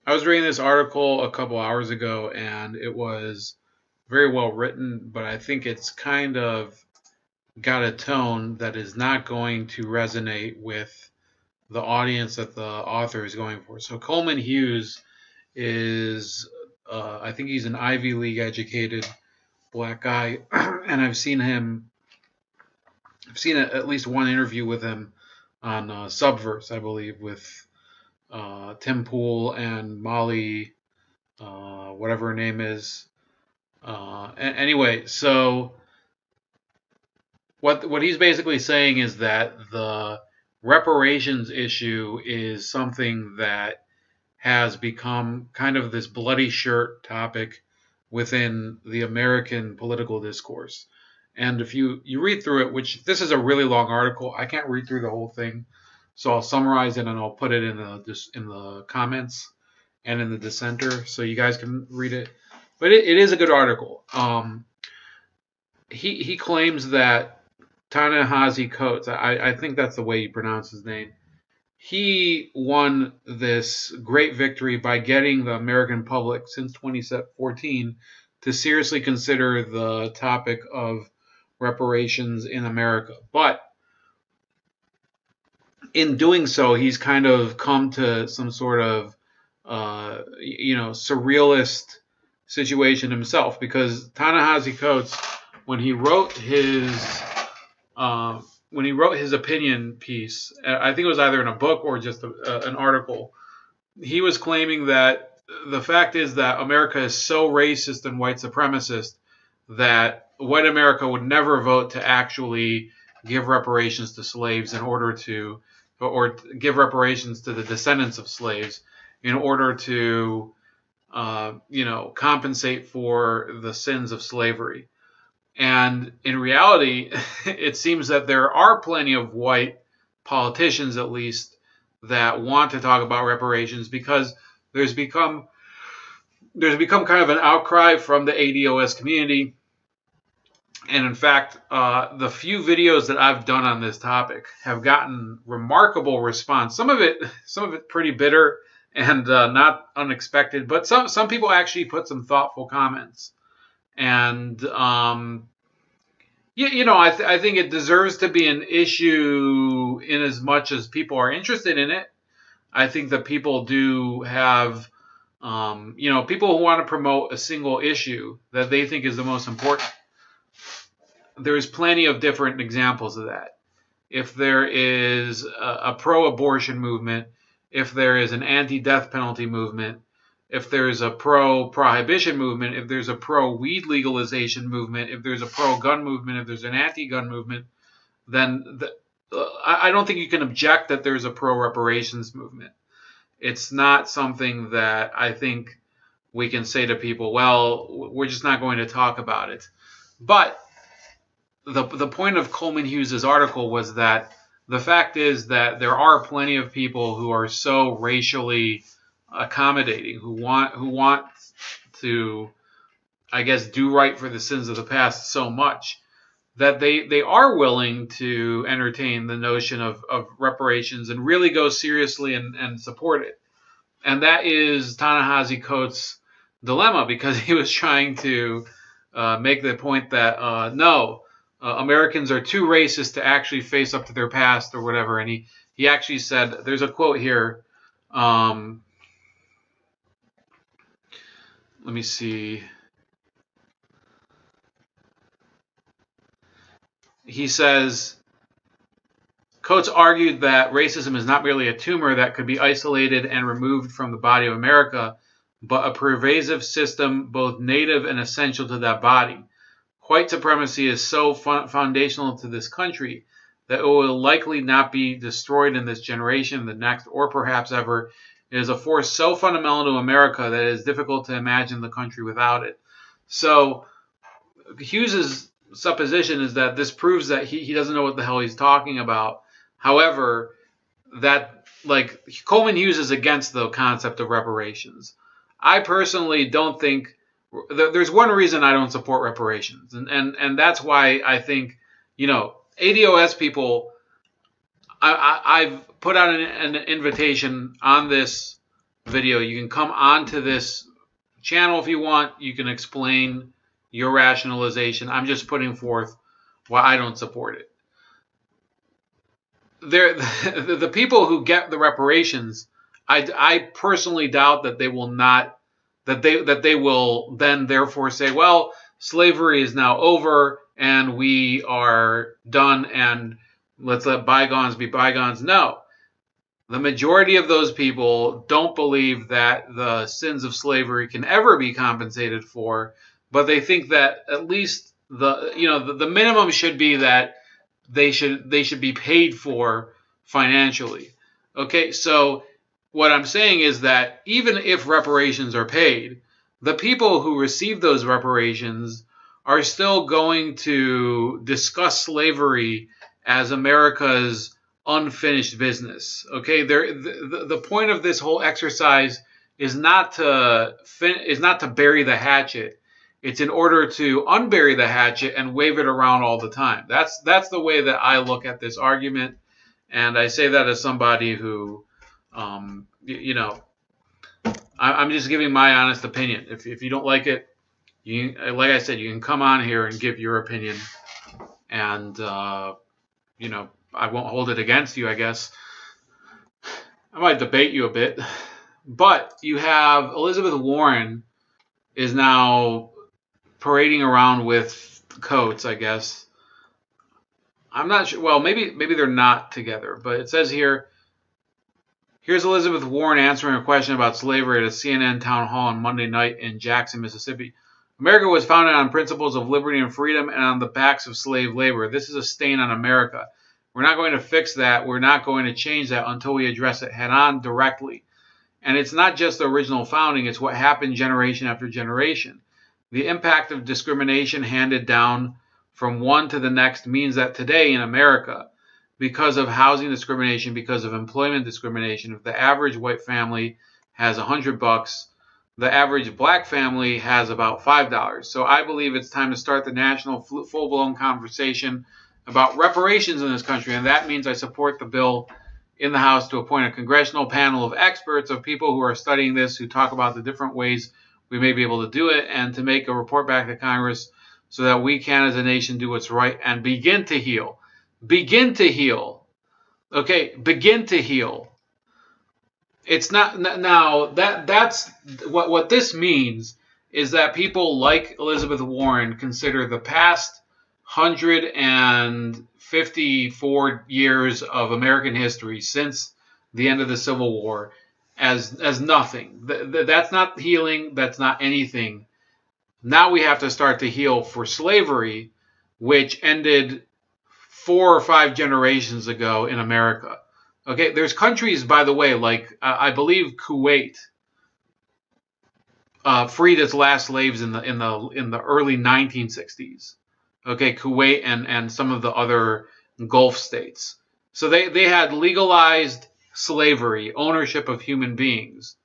I was reading this article a couple hours ago, and it was very well written, but I think it's kind of got a tone that is not going to resonate with the audience that the author is going for. So Coleman Hughes is, I think he's an Ivy League educated black guy, and I've seen at least one interview with him on Subverse, I believe, with Tim Pool and Molly, whatever her name is. Anyway, so what he's basically saying is that the reparations issue is something that has become kind of this bloody shirt topic within the American political discourse. And if you read through it, which this is a really long article, I can't read through the whole thing, so I'll summarize it and I'll put it in the comments and in the dissenter so you guys can read it. But it is a good article. He claims that Ta-Nehisi Coates, I think that's the way you pronounce his name, he won this great victory by getting the American public since 2014 to seriously consider the topic of reparations in America. But in doing so, he's kind of come to some sort of, surrealist situation himself, because Ta-Nehisi Coates, when he wrote his opinion piece, I think it was either in a book or just an article, he was claiming that the fact is that America is so racist and white supremacist that white America would never vote to actually give reparations to slaves in order to, or give reparations to the descendants of slaves in order to, compensate for the sins of slavery. And in reality, it seems that there are plenty of white politicians, at least, that want to talk about reparations, because there's become kind of an outcry from the ADOS community. And in fact, the few videos that I've done on this topic have gotten remarkable response. Some of it pretty bitter and not unexpected, but some people actually put some thoughtful comments. And I think it deserves to be an issue in as much as people are interested in it. I think that people do have, people who want to promote a single issue that they think is the most important. There's plenty of different examples of that. If there is a pro-abortion movement, if there is an anti-death penalty movement, if there's a pro-prohibition movement, if there's a pro-weed legalization movement, if there's a pro-gun movement, if there's an anti-gun movement, then I don't think you can object that there's a pro-reparations movement. It's not something that I think we can say to people, well, we're just not going to talk about it. But the point of Coleman Hughes' article was that the fact is that there are plenty of people who are so racially accommodating, who want to, I guess, do right for the sins of the past so much that they are willing to entertain the notion of reparations and really go seriously and support it. And that is Ta-Nehisi Coates' dilemma, because he was trying to make the point that no, Americans are too racist to actually face up to their past or whatever. And he actually said, there's a quote here. Let me see. He says, Coates argued that racism is not merely a tumor that could be isolated and removed from the body of America, but a pervasive system both native and essential to that body. White supremacy is so foundational to this country that it will likely not be destroyed in this generation, the next, or perhaps ever. It is a force so fundamental to America that it is difficult to imagine the country without it. So Hughes's supposition is that this proves that he doesn't know what the hell he's talking about. However, that, like, Coleman Hughes is against the concept of reparations. I personally don't think there's one reason I don't support reparations, and that's why I think, ADOS people, I've put out an invitation on this video. You can come onto this channel if you want. You can explain your rationalization. I'm just putting forth why I don't support it. The people who get the reparations, I personally doubt that they will not, that they will then therefore say, well, slavery is now over and we are done and let's let bygones be bygones. No, the majority of those people don't believe that the sins of slavery can ever be compensated for, but they think that at least the minimum should be that they should be paid for financially. Okay, so what I'm saying is that even if reparations are paid, the people who receive those reparations are still going to discuss slavery as America's unfinished business. Okay, the point of this whole exercise is not to bury the hatchet. It's in order to unbury the hatchet and wave it around all the time. That's the way that I look at this argument, and I say that as somebody who, I'm just giving my honest opinion. If you don't like it, like I said, you can come on here and give your opinion, and I won't hold it against you, I guess. I might debate you a bit, but you have Elizabeth Warren is now parading around with coats, I guess. I'm not sure. Well, maybe they're not together, but it says here, here's Elizabeth Warren answering a question about slavery at a CNN town hall on Monday night in Jackson, Mississippi. America was founded on principles of liberty and freedom and on the backs of slave labor. This is a stain on America. We're not going to fix that. We're not going to change that until we address it head on directly. And it's not just the original founding. It's what happened generation after generation. The impact of discrimination handed down from one to the next means that today in America, because of housing discrimination, because of employment discrimination, if the average white family has $100, the average black family has about $5. So I believe it's time to start the national full-blown conversation about reparations in this country, and that means I support the bill in the House to appoint a congressional panel of experts, of people who are studying this, who talk about the different ways we may be able to do it, and to make a report back to Congress so that we can, as a nation, do what's right and begin to heal. Begin to heal. Okay, begin to heal. It's not now that's what this means is that people like Elizabeth Warren consider the past 154 years of American history since the end of the Civil War as nothing. That's not healing. That's not anything. Now we have to start to heal for slavery, which ended 4 or 5 generations ago in America. Okay, there's countries, by the way, like I believe Kuwait freed its last slaves in the early 1960s. Okay, Kuwait and some of the other Gulf states. So they had legalized slavery, ownership of human beings,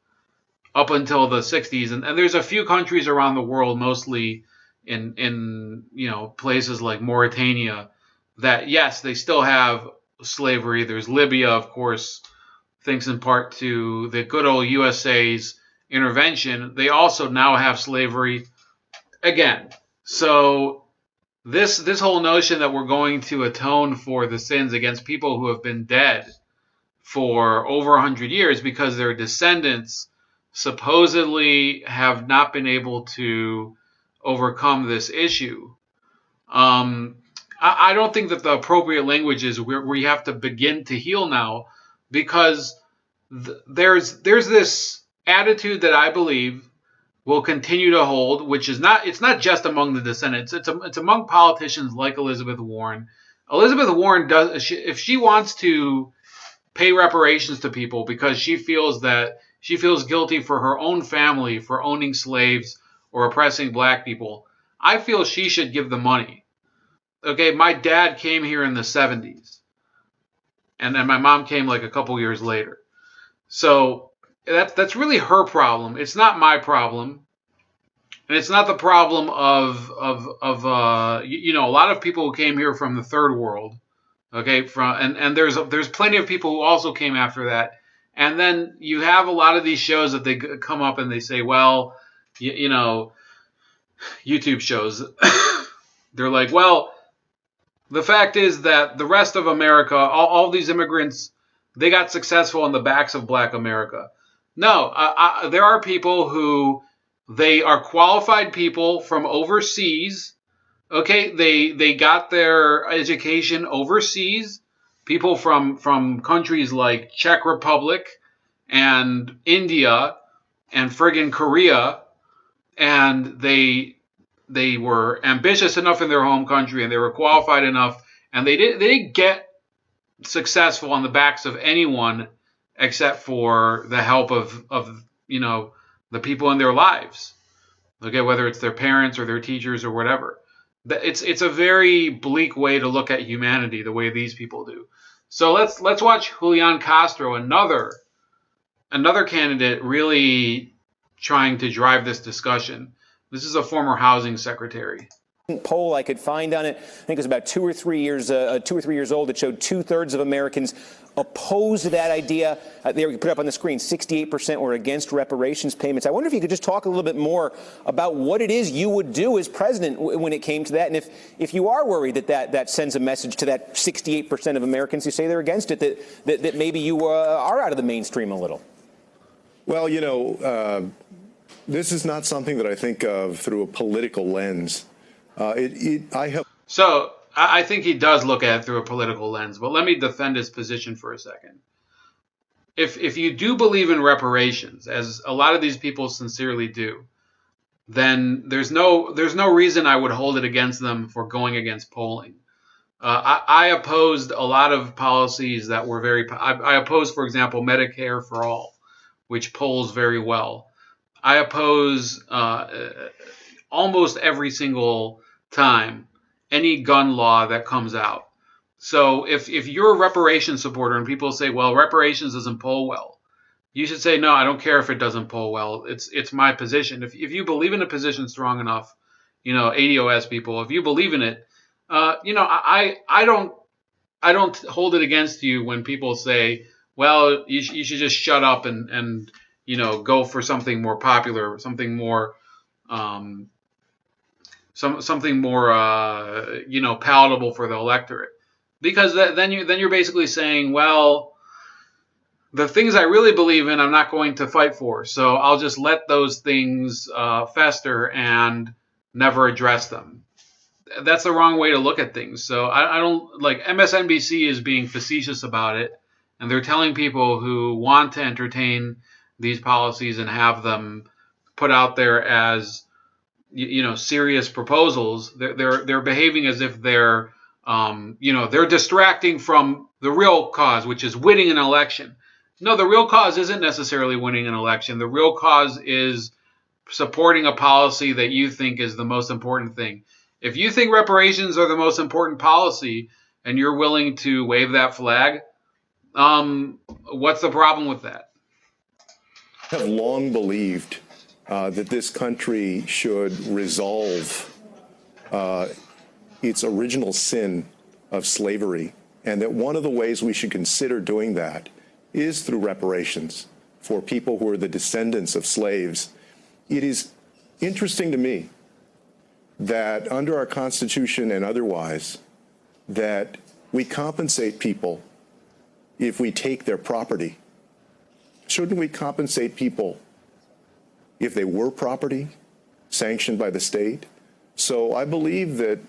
up until the 60s. And there's a few countries around the world, mostly in places like Mauritania, that, yes, they still have slavery. There's Libya, of course, thanks in part to the good old USA's intervention. They also now have slavery again. So this whole notion that we're going to atone for the sins against people who have been dead for over 100 years because their descendants supposedly have not been able to overcome this issue. I don't think that the appropriate language is where we have to begin to heal now, because there's this attitude that I believe will continue to hold, which is it's not just among the descendants. It's among politicians like Elizabeth Warren. Elizabeth Warren if she wants to pay reparations to people because she feels guilty for her own family for owning slaves or oppressing black people, I feel she should give the money. Okay, my dad came here in the 70s, and then my mom came like a couple years later. So that's really her problem. It's not my problem, and it's not the problem of a lot of people who came here from the third world. Okay, and there's plenty of people who also came after that And then you have a lot of these shows that they come up and they say, well, you know, YouTube shows, they're like, well, the fact is that the rest of America, all these immigrants, they got successful on the backs of Black America. No, there are people who they are qualified people from overseas. Okay, they got their education overseas. People from countries like Czech Republic and India and friggin' Korea, and they were ambitious enough in their home country, and they were qualified enough, and they didn't get successful on the backs of anyone except for the help of the people in their lives. Okay, whether it's their parents or their teachers or whatever. It's a very bleak way to look at humanity, the way these people do. So let's watch Julian Castro, another candidate really trying to drive this discussion. This is a former housing secretary. Poll I could find on it, I think it was about 2 or 3 years old. It showed 2/3 of Americans opposed to that idea. There, you put up on the screen, 68% were against reparations payments. I wonder if you could just talk a little bit more about what it is you would do as president when it came to that, and if you are worried that sends a message to that 68% of Americans who say they're against it, that maybe you are out of the mainstream a little. Well, this is not something that I think of through a political lens. So I think he does look at it through a political lens, but let me defend his position for a second. If you do believe in reparations, as a lot of these people sincerely do, then there's no reason I would hold it against them for going against polling. I opposed a lot of policies that were I opposed, for example, Medicare for all, which polls very well. I oppose almost every single time any gun law that comes out. So if you're a reparations supporter and people say, well, reparations doesn't poll well, you should say, no, I don't care if it doesn't poll well. It's my position. If you believe in a position strong enough, ADOS people, if you believe in it, I don't hold it against you when people say, well, you should just shut up and go for something more popular, something more something more palatable for the electorate, because then you're basically saying, well, the things I really believe in I'm not going to fight for, so I'll just let those things fester and never address them. That's the wrong way to look at things. So I don't like MSNBC is being facetious about it, and they're telling people who want to entertain these policies and have them put out there as serious proposals. They're behaving as if they're distracting from the real cause, which is winning an election. No, the real cause isn't necessarily winning an election. The real cause is supporting a policy that you think is the most important thing. If you think reparations are the most important policy and you're willing to wave that flag, what's the problem with that? I have long believed that this country should resolve its original sin of slavery, and that one of the ways we should consider doing that is through reparations for people who are the descendants of slaves. It is interesting to me that under our Constitution and otherwise, that we compensate people if we take their property. Shouldn't we compensate people if they were property sanctioned by the state? So I believe that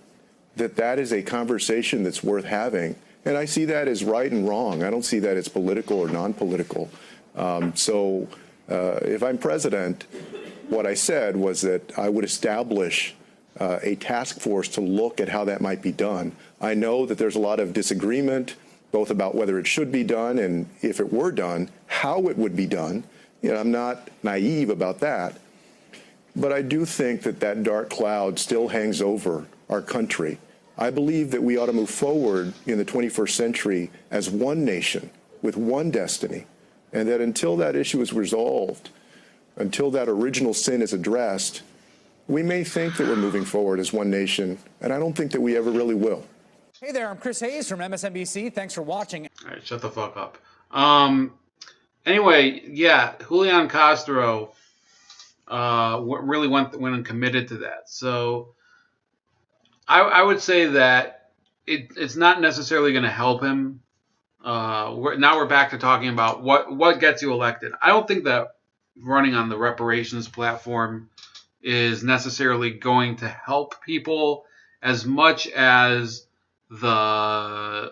is a conversation that's worth having. And I see that as right and wrong. I don't see that as political or non-political. If I'm president, what I said was that I would establish a task force to look at how that might be done. I know that there's a lot of disagreement, both about whether it should be done and if it were done, how it would be done. I'm not naive about that. But I do think that dark cloud still hangs over our country. I believe that we ought to move forward in the 21st century as one nation with one destiny, and that until that issue is resolved, until that original sin is addressed, we may think that we're moving forward as one nation, and I don't think that we ever really will. Hey there, I'm Chris Hayes from MSNBC. Thanks for watching. All right, shut the fuck up. Anyway, yeah, Julian Castro really went and committed to that. So I would say that it's not necessarily going to help him. Now we're back to talking about what gets you elected. I don't think that running on the reparations platform is necessarily going to help people as much as the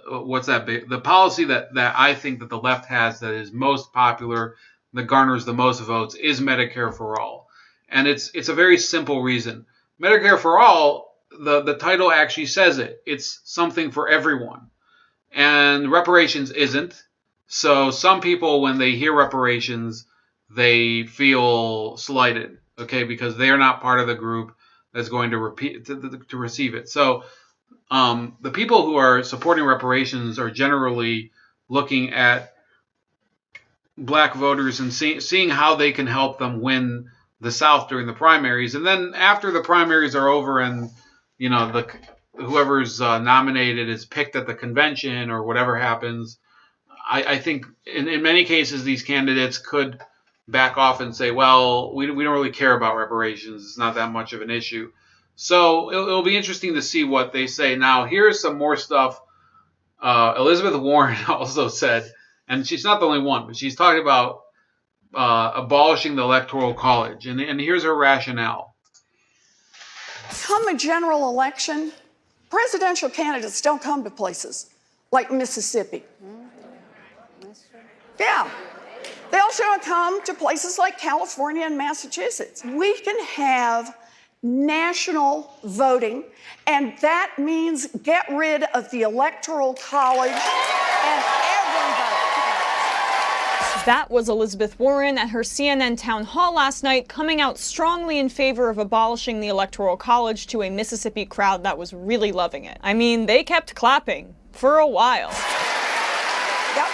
policy that I think that the left has that is most popular, that garners the most votes, is Medicare for all. And it's a very simple reason. Medicare for all, the title actually says it. It's something for everyone. And reparations isn't. So some people, when they hear reparations, they feel slighted, okay, because they are not part of the group that's going to receive it. So the people who are supporting reparations are generally looking at black voters and seeing how they can help them win the South during the primaries. And then after the primaries are over and, you know, whoever's nominated is picked at the convention or whatever happens, I think in many cases these candidates could back off and say, well, we don't really care about reparations. It's not that much of an issue. So it'll be interesting to see what they say. Now, here's some more stuff Elizabeth Warren also said, and she's not the only one, but she's talking about abolishing the Electoral College. And here's her rationale. Come a general election, presidential candidates don't come to places like Mississippi. Yeah. They also come to places like California and Massachusetts. We can have national voting, and that means get rid of the Electoral College and everybody. That was Elizabeth Warren at her CNN town hall last night, coming out strongly in favor of abolishing the Electoral College to a Mississippi crowd that was really loving it. I mean, they kept clapping for a while. Yep.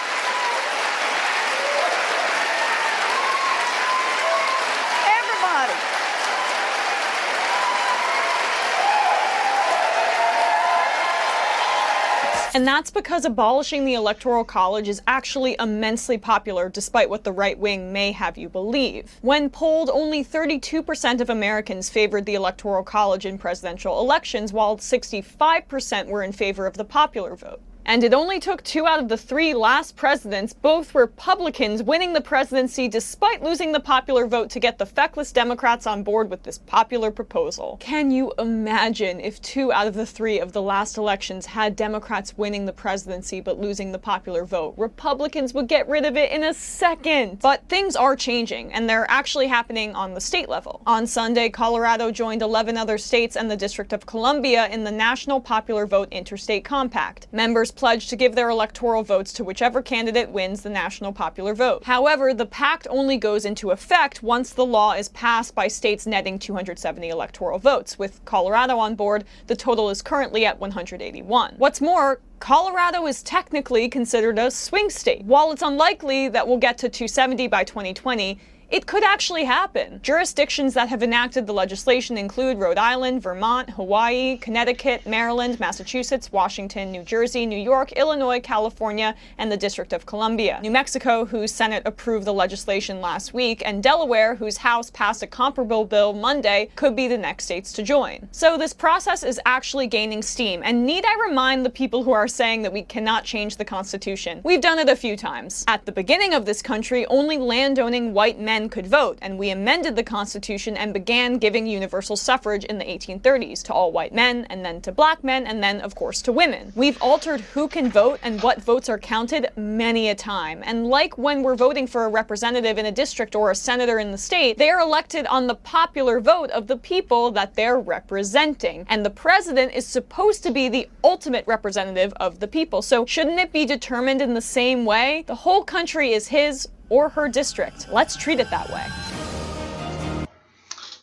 And that's because abolishing the Electoral College is actually immensely popular, despite what the right wing may have you believe. When polled, only 32% of Americans favored the Electoral College in presidential elections, while 65% were in favor of the popular vote. And it only took 2 out of the 3 last presidents, both Republicans, winning the presidency despite losing the popular vote to get the feckless Democrats on board with this popular proposal. Can you imagine if 2 out of the 3 of the last elections had Democrats winning the presidency but losing the popular vote? Republicans would get rid of it in a second. But things are changing, and they're actually happening on the state level. On Sunday, Colorado joined 11 other states and the District of Columbia in the National Popular Vote Interstate Compact. Members pledged to give their electoral votes to whichever candidate wins the national popular vote. However, the pact only goes into effect once the law is passed by states netting 270 electoral votes. With Colorado on board, the total is currently at 181. What's more, Colorado is technically considered a swing state. While it's unlikely that we'll get to 270 by 2020, it could actually happen. Jurisdictions that have enacted the legislation include Rhode Island, Vermont, Hawaii, Connecticut, Maryland, Massachusetts, Washington, New Jersey, New York, Illinois, California, and the District of Columbia. New Mexico, whose Senate approved the legislation last week, and Delaware, whose House passed a comparable bill Monday, could be the next states to join. So this process is actually gaining steam, and need I remind the people who are saying that we cannot change the Constitution? We've done it a few times. At the beginning of this country, only landowning white men could vote, and we amended the Constitution and began giving universal suffrage in the 1830s to all white men, and then to black men, and then, of course, to women. We've altered who can vote and what votes are counted many a time, and like when we're voting for a representative in a district or a senator in the state, they are elected on the popular vote of the people that they're representing, and the president is supposed to be the ultimate representative of the people. So shouldn't it be determined in the same way? The whole country is his or her district. Let's treat it that way.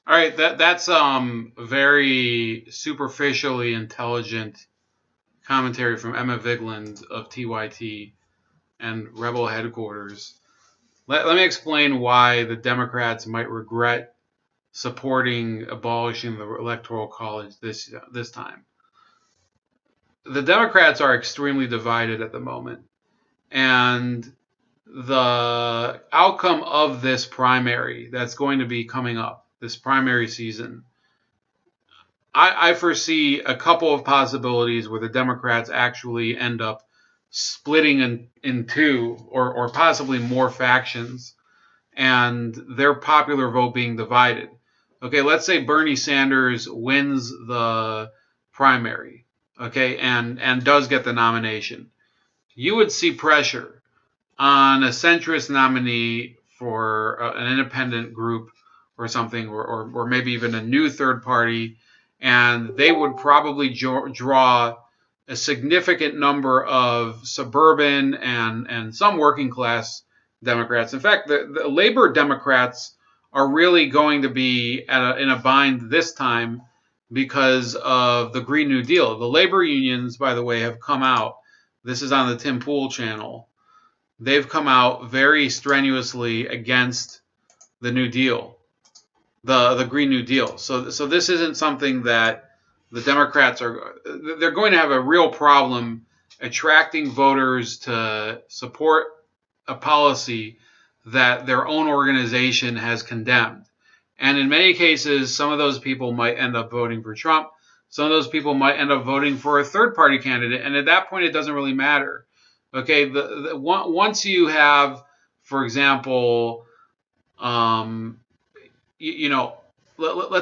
All right, that's very superficially intelligent commentary from Emma Vigeland of TYT and Rebel Headquarters. Let me explain why the Democrats might regret supporting abolishing the Electoral College this time. The Democrats are extremely divided at the moment, and the outcome of this primary that's going to be coming up, this primary season, I foresee a couple of possibilities where the Democrats actually end up splitting in two or possibly more factions, and their popular vote being divided. Okay, let's say Bernie Sanders wins the primary, okay, and does get the nomination. You would see pressure on a centrist nominee for an independent group or something, or maybe even a new third party, and they would probably draw a significant number of suburban and some working class Democrats. In fact, the Labor Democrats are really going to be in a bind this time because of the Green New Deal. The labor unions, by the way, have come out. This is on the Tim Pool channel. They've come out very strenuously against the New Deal, the Green New Deal. So this isn't something that the Democrats they're going to have a real problem attracting voters to support a policy that their own organization has condemned. And in many cases, some of those people might end up voting for Trump. Some of those people might end up voting for a third party candidate. And at that point, it doesn't really matter. Okay, once you have, for example, let's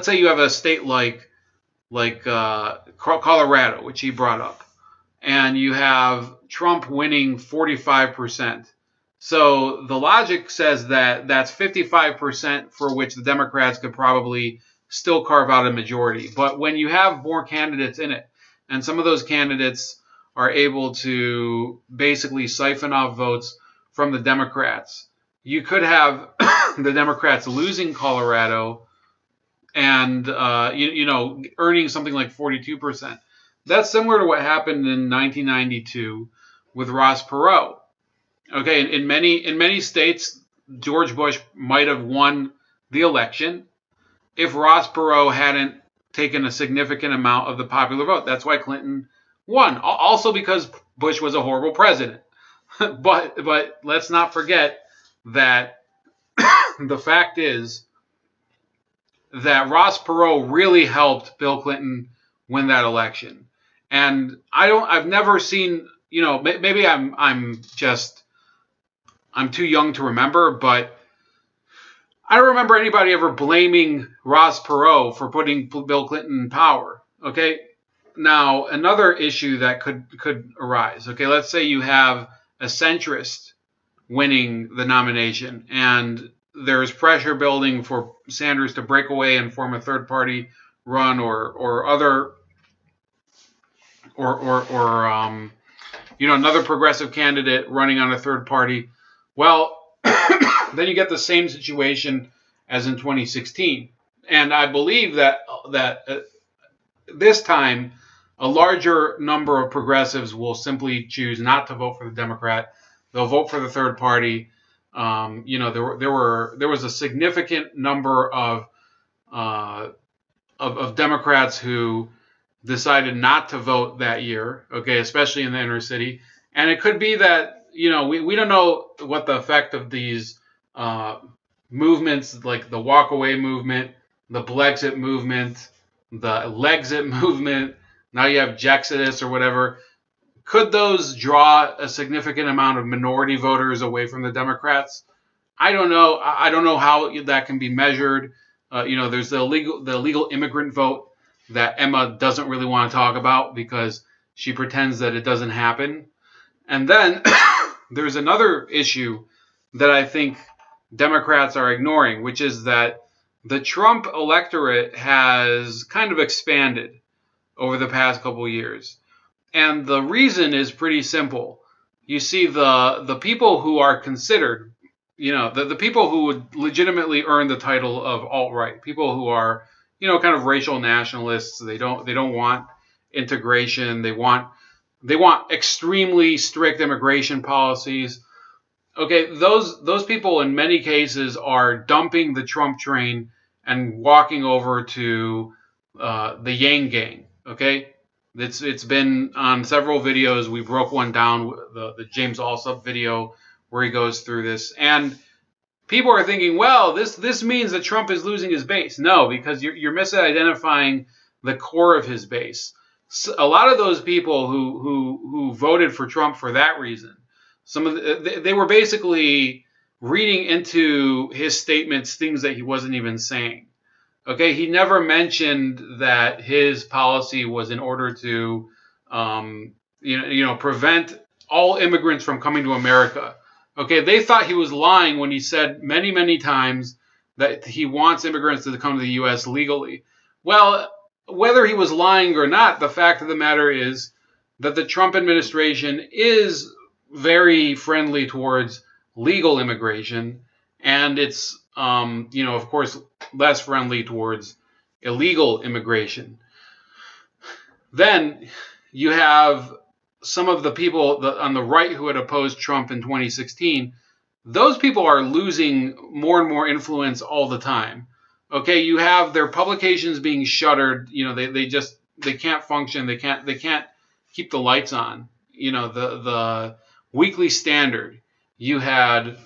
say you have a state like Colorado, which he brought up, and you have Trump winning 45%. So the logic says that that's 55% for which the Democrats could probably still carve out a majority. But when you have more candidates in it, and some of those candidates are able to basically siphon off votes from the Democrats, you could have the Democrats losing Colorado and earning something like 42%. That's similar to what happened in 1992 with Ross Perot. Okay, in many states, George Bush might have won the election if Ross Perot hadn't taken a significant amount of the popular vote. That's why Clinton won. Also because Bush was a horrible president. but let's not forget that the fact is that Ross Perot really helped Bill Clinton win that election. And I've never seen, maybe I'm too young to remember, but I don't remember anybody ever blaming Ross Perot for putting Bill Clinton in power. Okay. Now, another issue that could arise. Okay. Let's say you have a centrist winning the nomination and there's pressure building for Sanders to break away and form a third party run or another progressive candidate running on a third party. Well, then you get the same situation as in 2016. And I believe that this time a larger number of progressives will simply choose not to vote for the Democrat. They'll vote for the third party. There was a significant number of Democrats who decided not to vote that year, okay, especially in the inner city. And it could be that, we don't know what the effect of these movements, like the walkaway movement, the Blexit movement, the Legxit movement, now you have Jexodus or whatever. Could those draw a significant amount of minority voters away from the Democrats? I don't know. I don't know how that can be measured. There's the illegal immigrant vote that Emma doesn't really want to talk about because she pretends that it doesn't happen. And then there's another issue that I think Democrats are ignoring, which is that the Trump electorate has kind of expanded over the past couple of years. And the reason is pretty simple. You see, the people who are considered, the people who would legitimately earn the title of alt-right, people who are, kind of racial nationalists. They don't want integration. They want extremely strict immigration policies. Okay, those people in many cases are dumping the Trump train and walking over to the Yang Gang. Okay, it's been on several videos. We broke one down, the James Alsop video, where he goes through this. And people are thinking, well, this means that Trump is losing his base. No, because you're misidentifying the core of his base. So a lot of those people who voted for Trump for that reason, they were basically reading into his statements things that he wasn't even saying. Okay, he never mentioned that his policy was in order to, prevent all immigrants from coming to America. Okay, they thought he was lying when he said many, many times that he wants immigrants to come to the U.S. legally. Well, whether he was lying or not, the fact of the matter is that the Trump administration is very friendly towards legal immigration, and it's, of course, less friendly towards illegal immigration. Then you have some of the people on the right who had opposed Trump in 2016. Those people are losing more and more influence all the time. Okay, you have their publications being shuttered. They can't function. They can't keep the lights on. The Weekly Standard, you had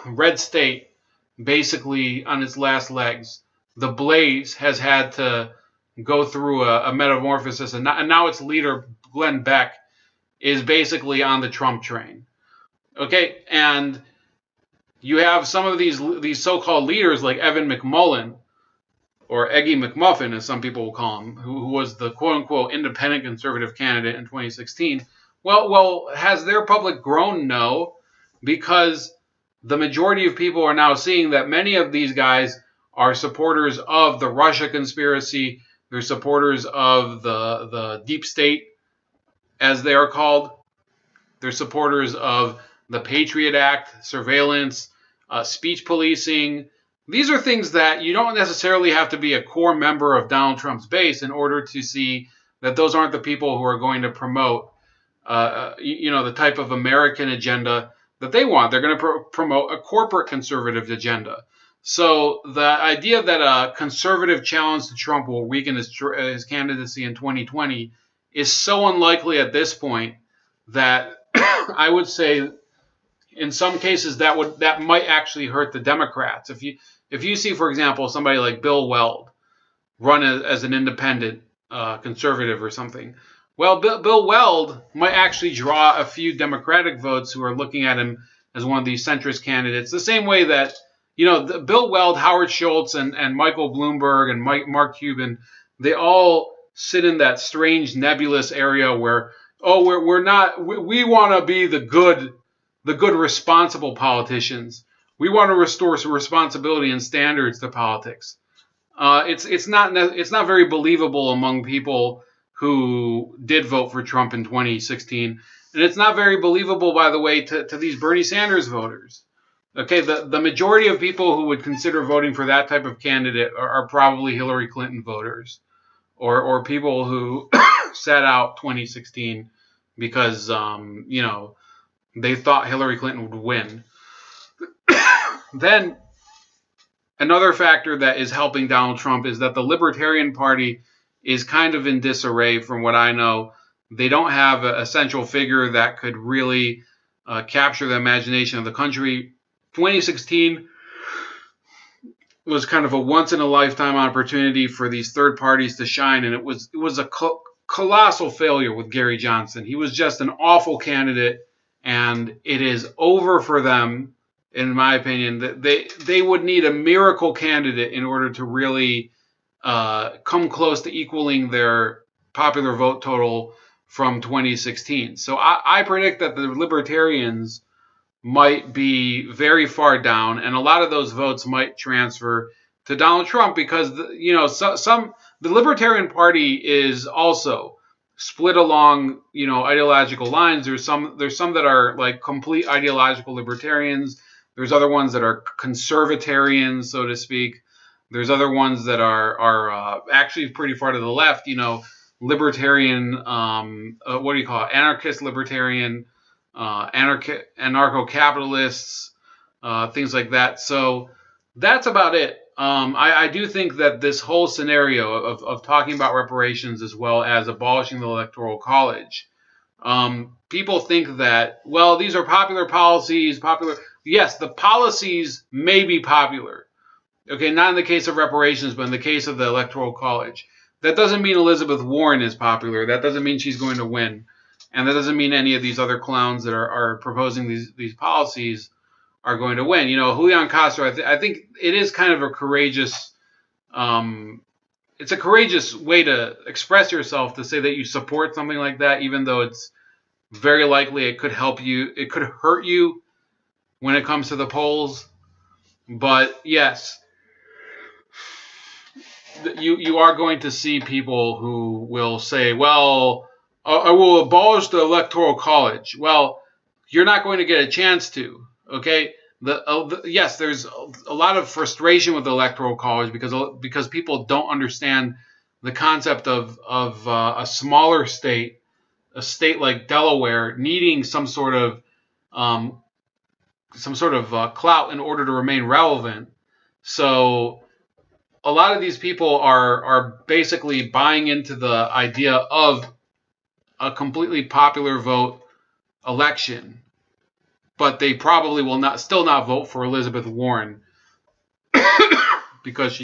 Red State basically on its last legs. The Blaze has had to go through a metamorphosis, and now its leader, Glenn Beck, is basically on the Trump train. Okay, and you have some of these so-called leaders like Evan McMullin, or Eggy McMuffin, as some people will call him, who was the quote-unquote independent conservative candidate in 2016. Well, has their public grown? No, because the majority of people are now seeing that many of these guys are supporters of the Russia conspiracy. They're supporters of the deep state, as they are called. They're supporters of the Patriot Act, surveillance, speech policing. These are things that you don't necessarily have to be a core member of Donald Trump's base in order to see that those aren't the people who are going to promote, the type of American agenda that they want. They're going to promote a corporate conservative agenda. So the idea that a conservative challenge to Trump will weaken his candidacy in 2020 is so unlikely at this point that I would say in some cases that might actually hurt the Democrats. If you see, for example, somebody like Bill Weld run as an independent conservative or something, well, Bill Weld might actually draw a few Democratic votes who are looking at him as one of these centrist candidates. The same way that Bill Weld, Howard Schultz, and Michael Bloomberg and Mark Cuban, they all sit in that strange nebulous area where we want to be the good responsible politicians. We want to restore some responsibility and standards to politics. It's not very believable among people who did vote for Trump in 2016, and it's not very believable, by the way, to these Bernie Sanders voters. Okay, the majority of people who would consider voting for that type of candidate are probably Hillary Clinton voters, or people who sat out 2016 because they thought Hillary Clinton would win. Then another factor that is helping Donald Trump is that the Libertarian Party is kind of in disarray from what I know. They don't have a central figure that could really capture the imagination of the country. 2016 was kind of a once-in-a-lifetime opportunity for these third parties to shine, and it was a colossal failure with Gary Johnson. He was just an awful candidate, and it is over for them, in my opinion. That they would need a miracle candidate in order to really come close to equaling their popular vote total from 2016. So I predict that the Libertarians might be very far down, and a lot of those votes might transfer to Donald Trump because the Libertarian Party is also split along ideological lines. There's some that are like complete ideological libertarians. There's other ones that are conservatarians, so to speak. There's other ones that are actually pretty far to the left. Libertarian, what do you call it? Anarchist libertarian. Anarcho-capitalists, things like that. So that's about it. I do think that this whole scenario of talking about reparations as well as abolishing the Electoral College People think that, well, these are popular policies, popular. Yes, the policies may be popular. Okay, not in the case of reparations, but in the case of the Electoral College. That doesn't mean Elizabeth Warren is popular. That doesn't mean she's going to win. And that doesn't mean any of these other clowns that are proposing these policies are going to win. You know, Julian Castro, I think it is kind of a courageous, it's a courageous way to express yourself, to say that you support something like that, even though it's very likely it could help you, it could hurt you when it comes to the polls. But yes, you are going to see people who will say, well, I will abolish the Electoral College. Well, you're not going to get a chance to, okay? Yes, there's a lot of frustration with the Electoral College because people don't understand the concept of a smaller state, a state like Delaware, needing some sort of clout in order to remain relevant. So a lot of these people are basically buying into the idea of a completely popular vote election, but they probably will still not vote for Elizabeth Warren because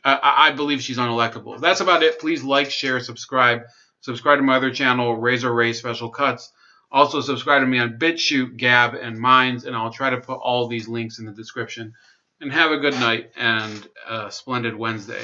I believe she's unelectable. That's about it. Please like, share, subscribe. Subscribe to my other channel, Razor Ray Special Cuts. Also subscribe to me on BitChute, Gab, and Minds, and I'll try to put all these links in the description. And have a good night and a splendid Wednesday.